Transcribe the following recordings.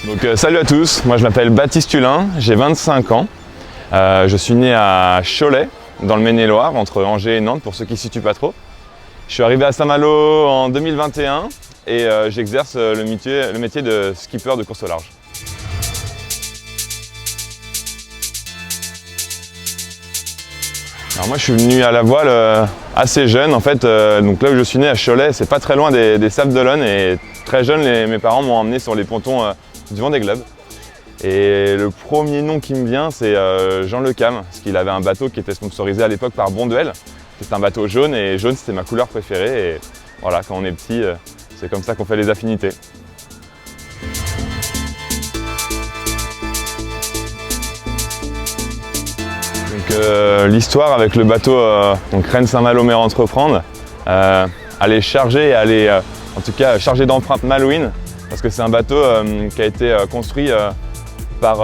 Donc salut à tous, moi je m'appelle Baptiste Hulin, j'ai 25 ans. Je suis né à Cholet, dans le Maine-et-Loire, entre Angers et Nantes, pour ceux qui ne se situent pas trop. Je suis arrivé à Saint-Malo en 2021 et j'exerce le métier de skipper de course au large. Alors moi je suis venu à la voile assez jeune en fait, donc là où je suis né à Cholet, c'est pas très loin des Sables d'Olonne et très jeune mes parents m'ont emmené sur les pontons du Vendée Globe. Et le premier nom qui me vient c'est Jean Le Cam, parce qu'il avait un bateau qui était sponsorisé à l'époque par Bonduelle. C'était un bateau jaune et jaune c'était ma couleur préférée et voilà, quand on est petit, c'est comme ça qu'on fait les affinités. L'histoire avec le bateau Rennes-Saint-Malo Mer Entreprendre, aller charger, en tout cas charger d'empreintes Malouine, parce que c'est un bateau qui a été construit par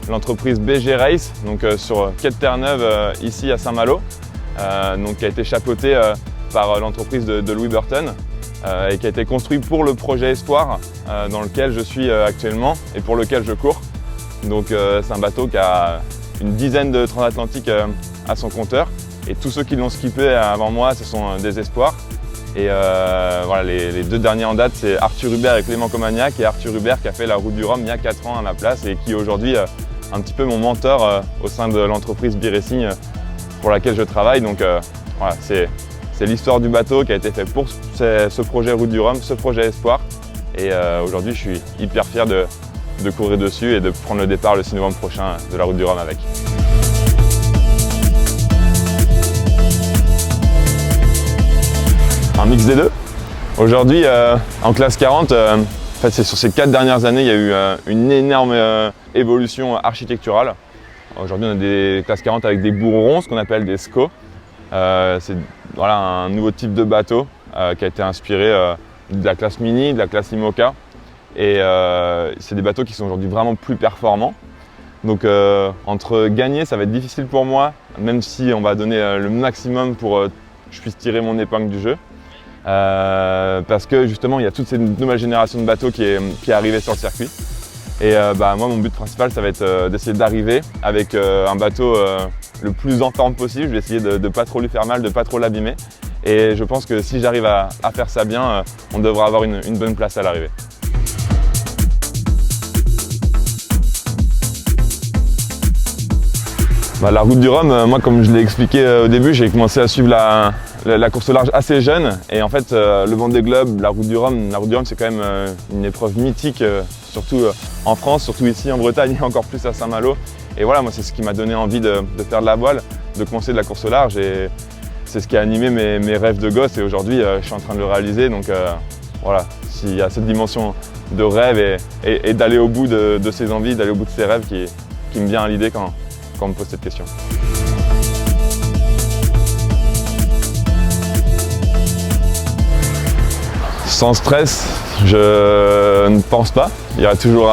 l'entreprise BG Race, donc sur quai de Terre-Neuve ici à Saint-Malo, qui a été chapeauté par l'entreprise de Louis Burton et qui a été construit pour le projet Espoir dans lequel je suis actuellement et pour lequel je cours. Donc c'est un bateau qui a une dizaine de transatlantiques à son compteur et tous ceux qui l'ont skippé avant moi, ce sont des espoirs. Et voilà, les deux derniers en date, c'est Arthur Hubert et Clément Comagnac, et Arthur Hubert qui a fait la route du Rhum il y a 4 ans à ma place et qui est aujourd'hui un petit peu mon mentor au sein de l'entreprise B-Racing pour laquelle je travaille. Donc voilà, c'est l'histoire du bateau qui a été fait pour ce projet route du Rhum, ce projet Espoir. Et aujourd'hui, je suis hyper fier de courir dessus et de prendre le départ le 6 novembre prochain de la route du Rhum avec. Un mix des deux. Aujourd'hui, en classe 40, en fait, c'est sur ces 4 dernières années, il y a eu une énorme évolution architecturale. Aujourd'hui, on a des classes 40 avec des bourrons, ce qu'on appelle des SCO. C'est voilà, un nouveau type de bateau qui a été inspiré de la classe Mini, de la classe IMOCA. Et c'est des bateaux qui sont aujourd'hui vraiment plus performants. Donc entre gagner, ça va être difficile pour moi, même si on va donner le maximum pour que je puisse tirer mon épingle du jeu. Parce que justement, il y a toute cette nouvelle génération de bateaux qui est arrivée sur le circuit. Et moi, mon but principal, ça va être d'essayer d'arriver avec un bateau le plus en forme possible. Je vais essayer de ne pas trop lui faire mal, de ne pas trop l'abîmer. Et je pense que si j'arrive à faire ça bien, on devra avoir une bonne place à l'arrivée. La route du Rhum, moi comme je l'ai expliqué au début, j'ai commencé à suivre la course au large assez jeune. Et en fait, le Vendée Globe, la route du Rhum c'est quand même une épreuve mythique, surtout en France, surtout ici en Bretagne et encore plus à Saint-Malo. Et voilà, moi c'est ce qui m'a donné envie de faire de la voile, de commencer de la course au large. Et c'est ce qui a animé mes rêves de gosse et aujourd'hui je suis en train de le réaliser. Donc voilà, s'il y a cette dimension de rêve et d'aller au bout de ses envies, d'aller au bout de ses rêves qui me vient à l'idée quand on me pose cette question. Sans stress, je ne pense pas. Il y aura toujours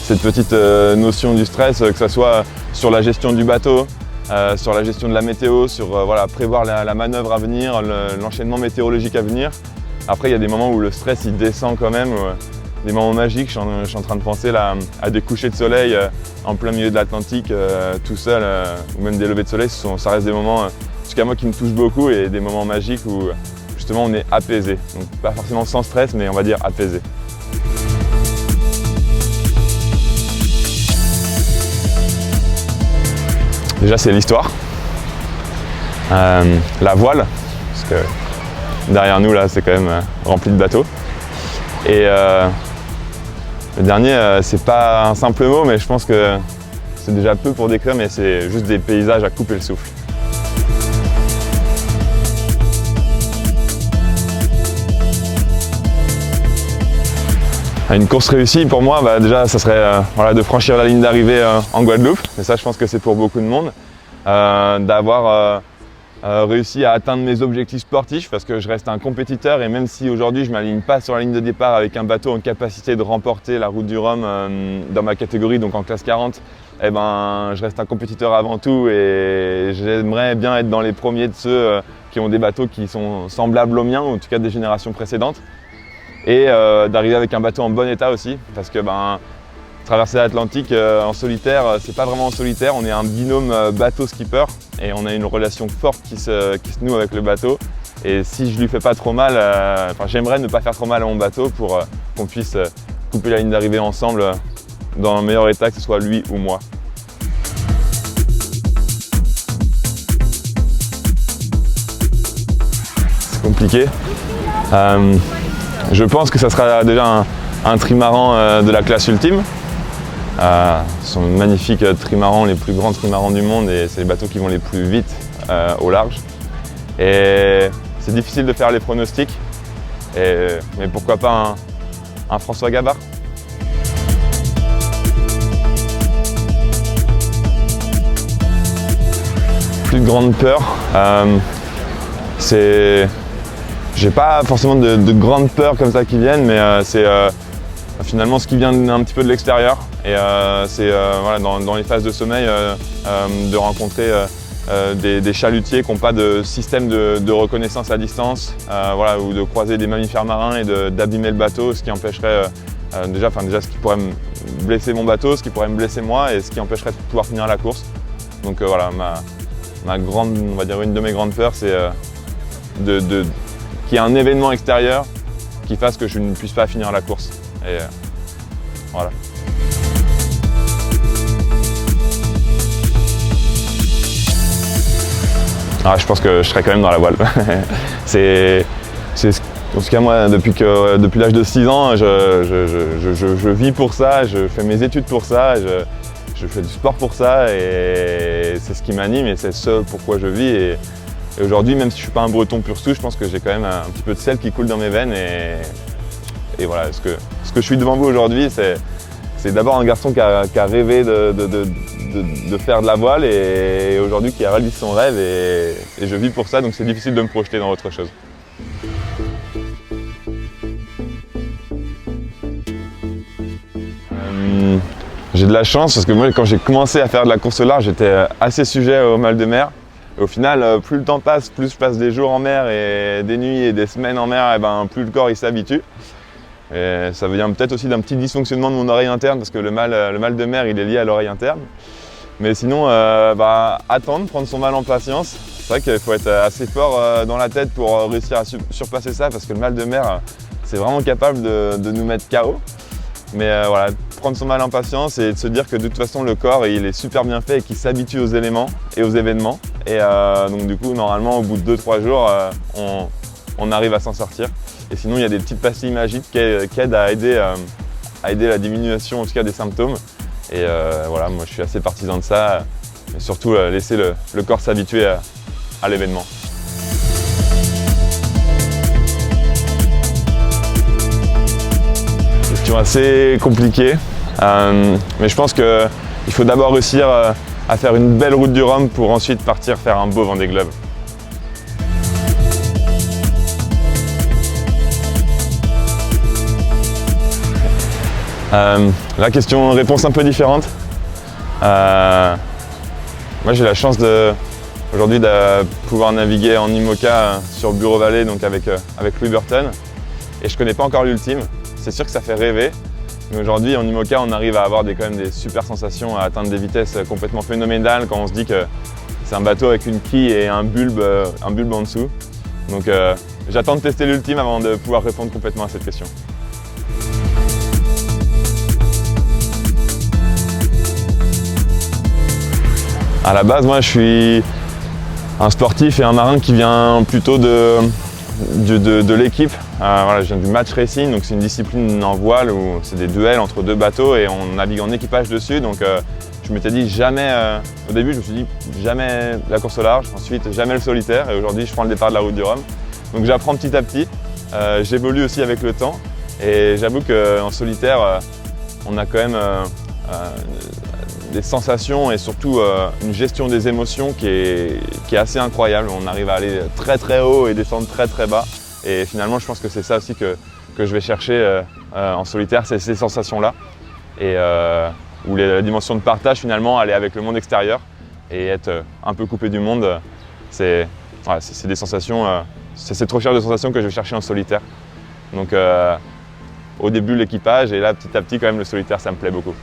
cette petite notion du stress, que ce soit sur la gestion du bateau, sur la gestion de la météo, sur prévoir la manœuvre à venir, l'enchaînement météorologique à venir. Après, il y a des moments où le stress il descend quand même. Des moments magiques, je suis en train de penser là, à des couchers de soleil en plein milieu de l'Atlantique, tout seul, ou même des levées de soleil, ça reste des moments, en tout cas moi, qui me touchent beaucoup et des moments magiques où justement on est apaisé. Donc pas forcément sans stress, mais on va dire apaisé. Déjà c'est l'histoire, la voile, parce que derrière nous là c'est quand même rempli de bateaux. Et le dernier, c'est pas un simple mot, mais je pense que c'est déjà peu pour décrire, mais c'est juste des paysages à couper le souffle. Une course réussie, pour moi, déjà, ça serait de franchir la ligne d'arrivée en Guadeloupe, mais ça, je pense que c'est pour beaucoup de monde. D'avoir réussi à atteindre mes objectifs sportifs parce que je reste un compétiteur et même si aujourd'hui je ne m'aligne pas sur la ligne de départ avec un bateau en capacité de remporter la route du Rhum dans ma catégorie, donc en classe 40, je reste un compétiteur avant tout et j'aimerais bien être dans les premiers de ceux qui ont des bateaux qui sont semblables aux miens, ou en tout cas des générations précédentes. Et d'arriver avec un bateau en bon état aussi, parce que Traverser l'Atlantique en solitaire, c'est pas vraiment en solitaire, on est un binôme bateau-skipper et on a une relation forte qui se noue avec le bateau. Et si je lui fais pas trop mal, j'aimerais ne pas faire trop mal à mon bateau pour qu'on puisse couper la ligne d'arrivée ensemble dans le meilleur état, que ce soit lui ou moi. C'est compliqué. Je pense que ça sera déjà un trimaran de la classe ultime. Ce sont de magnifiques trimarans, les plus grands trimarans du monde, et c'est les bateaux qui vont les plus vite au large. Et c'est difficile de faire les pronostics, mais pourquoi pas un François Gabard? Plus de grande peur. J'ai pas forcément de grandes peurs comme ça qui viennent, mais c'est finalement ce qui vient un petit peu de l'extérieur. Et c'est voilà, dans les phases de sommeil de rencontrer des chalutiers qui n'ont pas de système de reconnaissance à distance, voilà, ou de croiser des mammifères marins et d'abîmer le bateau, ce qui empêcherait déjà ce qui pourrait me blesser mon bateau, ce qui pourrait me blesser moi et ce qui empêcherait de pouvoir finir la course. Donc voilà, ma grande, on va dire une de mes grandes peurs, c'est qu'il y ait un événement extérieur qui fasse que je ne puisse pas finir la course. Et voilà. Ah, je pense que je serai quand même dans la voile. En tout cas, moi, depuis l'âge de 6 ans, je vis pour ça, je fais mes études pour ça, je fais du sport pour ça, et c'est ce qui m'anime et c'est ce pourquoi je vis. Et aujourd'hui, même si je ne suis pas un breton pur souche, je pense que j'ai quand même un petit peu de sel qui coule dans mes veines. Et voilà, ce que je suis devant vous aujourd'hui, c'est d'abord un garçon qui a rêvé de faire de la voile et aujourd'hui qui a réalisé son rêve, et je vis pour ça, donc c'est difficile de me projeter dans autre chose. J'ai de la chance parce que moi, quand j'ai commencé à faire de la course au large, j'étais assez sujet au mal de mer. Et au final, plus le temps passe, plus je passe des jours en mer et des nuits et des semaines en mer, et plus le corps il s'habitue. Et ça vient peut-être aussi d'un petit dysfonctionnement de mon oreille interne, parce que le mal de mer il est lié à l'oreille interne. Mais sinon, attendre, prendre son mal en patience. C'est vrai qu'il faut être assez fort dans la tête pour réussir à surpasser ça, parce que le mal de mer, c'est vraiment capable de nous mettre KO. Mais voilà, prendre son mal en patience et de se dire que de toute façon le corps il est super bien fait et qu'il s'habitue aux éléments et aux événements. Et donc du coup, normalement, au bout de 2-3 jours, on arrive à s'en sortir. Et sinon, il y a des petites pastilles magiques qui aident à aider la diminution en tout cas des symptômes. Et voilà, moi je suis assez partisan de ça. Et surtout laisser le corps s'habituer à l'événement. Question assez compliquée. Mais je pense qu'il faut d'abord réussir à faire une belle route du Rhum pour ensuite partir faire un beau Vendée Globe. La réponse un peu différente. Moi j'ai la chance aujourd'hui de pouvoir naviguer en IMOCA sur Bureau Vallée, donc avec Louis Burton. Et je ne connais pas encore l'ultime. C'est sûr que ça fait rêver. Mais aujourd'hui en IMOCA on arrive à avoir quand même des super sensations, à atteindre des vitesses complètement phénoménales quand on se dit que c'est un bateau avec une quille et un bulbe en dessous. Donc j'attends de tester l'ultime avant de pouvoir répondre complètement à cette question. À la base, moi je suis un sportif et un marin qui vient plutôt de l'équipe. Voilà, je viens du match racing, donc c'est une discipline en voile où c'est des duels entre deux bateaux et on navigue en équipage dessus. Donc je m'étais dit jamais, au début je me suis dit jamais la course au large, ensuite jamais le solitaire, et aujourd'hui je prends le départ de la route du Rhum. Donc j'apprends petit à petit, j'évolue aussi avec le temps, et j'avoue qu'en solitaire on a quand même des sensations et surtout une gestion des émotions qui est assez incroyable. On arrive à aller très très haut et descendre très très bas. Et finalement, je pense que c'est ça aussi que je vais chercher en solitaire, c'est ces sensations-là. Et où la dimension de partage, finalement, aller avec le monde extérieur et être un peu coupé du monde, c'est des sensations, c'est cette recherche de sensations que je vais chercher en solitaire. Donc au début, l'équipage, et là, petit à petit, quand même, le solitaire, ça me plaît beaucoup.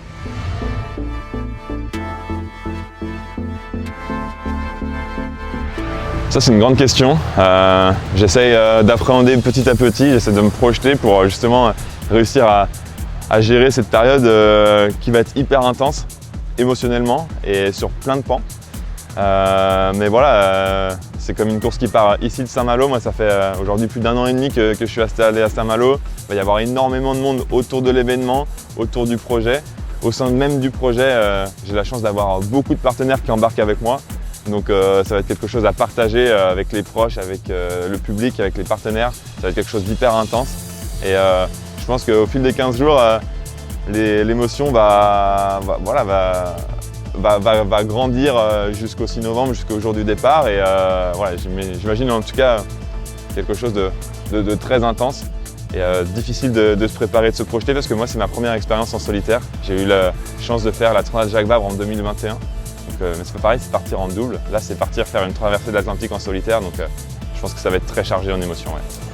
Ça c'est une grande question. J'essaye d'appréhender petit à petit, j'essaie de me projeter pour justement réussir à gérer cette période qui va être hyper intense émotionnellement et sur plein de pans. Mais voilà, c'est comme une course qui part ici de Saint-Malo. Moi ça fait aujourd'hui plus d'1 an et demi que je suis installé à Saint-Malo. Il va y avoir énormément de monde autour de l'événement, autour du projet. Au sein même du projet, j'ai la chance d'avoir beaucoup de partenaires qui embarquent avec moi. Donc ça va être quelque chose à partager avec les proches, avec le public, avec les partenaires. Ça va être quelque chose d'hyper intense. Et je pense qu'au fil des 15 jours, l'émotion va grandir jusqu'au 6 novembre, jusqu'au jour du départ. Et voilà, j'imagine en tout cas quelque chose de très intense. Et difficile de se préparer, de se projeter, parce que moi c'est ma première expérience en solitaire. J'ai eu la chance de faire la Transat Jacques Vabre en 2021. Mais c'est pas pareil, c'est partir en double. Là, c'est partir faire une traversée de l'Atlantique en solitaire. Donc, je pense que ça va être très chargé en émotions. Ouais.